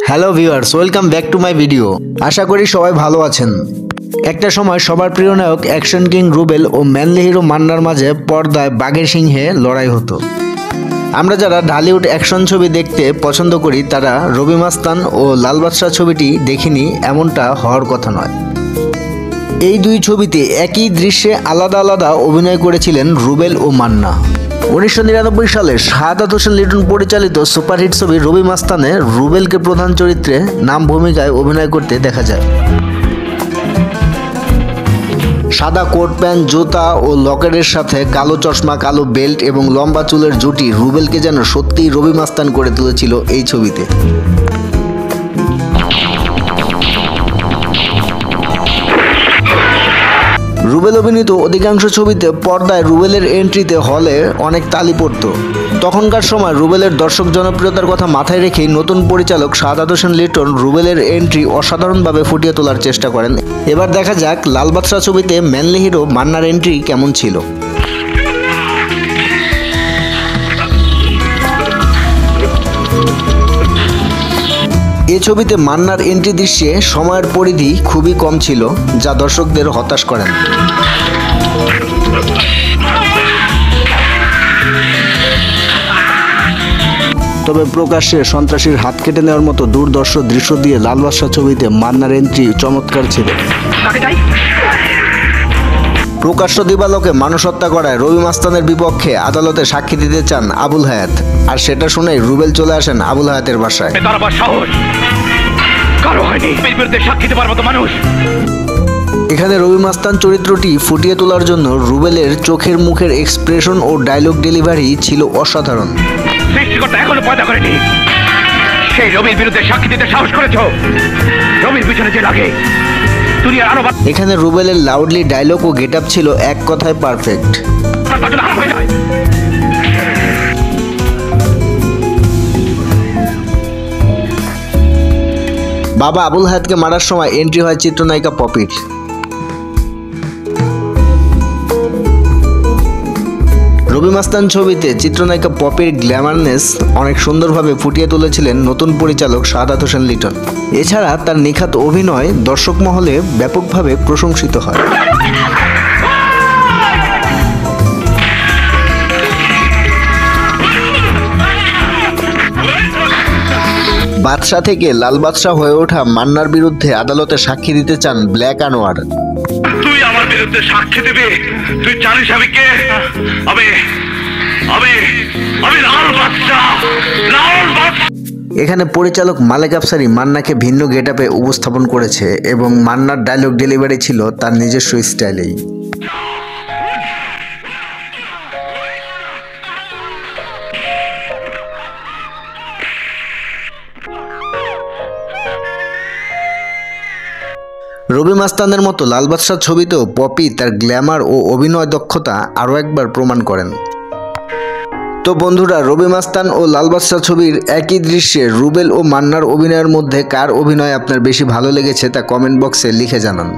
Hello viewers, welcome back to my video. আশা করি সবাই ভালো আছেন। একটা সময় সবার প্রিয় নায়ক অ্যাকশন কিং রুবেল ও ম্যানলি হিরো মান্নার মাঝে পর্দায় বাঘের সিংহে লড়াই হতো। আমরা যারা ঢালিউড অ্যাকশন ছবি দেখতে পছন্দ করি তারা রবি মাস্তান ও লাল বাদশাহ ছবিটি দেখিনি এমনটা হওয়ার কথা নয়। এই দুই ছবিতে একই দৃশ্যে আলাদা আলাদা অভিনয় করেছিলেন রুবেল ও মান্না। 1999 সালে শাহাদাত হোসেন লিটন পরিচালিত সুপারহিট ছবি রবি মাস্তানে রুবেলকে প্রধান চরিত্রে নাম ভূমিকায় অভিনয় করতে দেখা যায়। সাদা কোট প্যান্ট, জুতা ও লকেটের সাথে কালো চশমা, কালো বেল্ট এবং লম্বা চুলের জুটি রুবেলকে যেন সত্যিই রবি মাস্তান করে তুলেছিল এই ছবিতে। রুবেল অভিনীত অধিকাংশ ছবিতে পর্দায় রুবেলের এন্ট্রিতে হলে অনেক তালি পড়ত। তখনকার সময় রুবেলের দর্শক জনপ্রিয়তার কথা মাথায় রেখেই নতুন পরিচালক শাহাদাত হোসেন লিটন রুবেলের এন্ট্রি অসাধারণভাবে ফুটিয়ে তোলার চেষ্টা করেন। এবার দেখা যাক লাল বাদশাহ ছবিতে ম্যানলি হিরো মান্নার এন্ট্রি কেমন ছিল। এ ছবিতে মান্নার এন্ট্রি দৃশ্যে সময়ের পরিধি খুবই কম ছিল, যা দর্শকদের হতাশ করেন। তবে প্রকাশ্যে সন্ত্রাসীর হাত কেটে নেওয়ার মতো দুর্ধর্ষ দৃশ্য দিয়ে লাল বাদশাহ ছবিতে মান্নার এন্ট্রি চমৎকার ছিল। প্রকাশ্য দিবালোকে মানুষ হত্যা করায় রবি মাস্তানের বিপক্ষে আদালতে সাক্ষী দিতে চান আবুল হায়াত, আর সেটা শুনেই রুবেল চলে আসেন আবুল হায়াতের বাসায়। এখানে রবি মাস্তান চরিত্রটি ফুটিয়ে তোলার জন্য রুবেলের চোখের মুখের এক্সপ্রেশন ও ডায়লগ ডেলিভারি ছিল অসাধারণ। এখনো পয়দা করেনি, সেই রবির বিরুদ্ধে সাক্ষী দিতে সাহস করেছো? রবির পিছনে যে লাগে। এখানে রুবেলের লাউডলি ডায়লগ ও গেটআপ ছিল এক কথায় পারফেক্ট। বাবা আবুল হায়াতকে মারার সময় এন্ট্রি হয় চিত্রনায়িকা পপির। রবি মাস্তান ছবিতে চিত্রনায়িকা পপির গ্ল্যামারনেস অনেক সুন্দরভাবে ফুটিয়ে তুলেছিলেন নতুন পরিচালক শাহাদাত হোসেন লিটন। এছাড়া তার নিখাত অভিনয় দর্শক মহলে ব্যাপকভাবে প্রশংসিত হয়। বাদশাহ থেকে লাল বাদশাহ হয়ে ওঠা মান্নার বিরুদ্ধে আদালতে সাক্ষী দিতে চান ব্ল্যাক আনোয়ার। তুই আমার বিরুদ্ধে সাক্ষী দিবি? তুই জানিস আমি কে? আমি লাল বাদশাহ। এখানে পরিচালক মালেক আফসারি মান্নাকে ভিন্ন গেটআপে উপস্থাপন করেছে এবং মান্নার ডায়লগ ডেলিভারি ছিল তার নিজস্ব স্টাইলেই। রবি মাস্তানের মতো লাল বাদশাহ ছবিতেও পপি তার গ্ল্যামার ও অভিনয় দক্ষতা আরও একবার প্রমাণ করেন। তো বন্ধুরা, রবি মাস্তান ও লাল বাদশাহ ছবির একই দৃশ্যে রুবেল ও মান্নার অভিনয়ের মধ্যে কার অভিনয় আপনার বেশি ভালো লেগেছে তা কমেন্ট বক্সে লিখে জানান।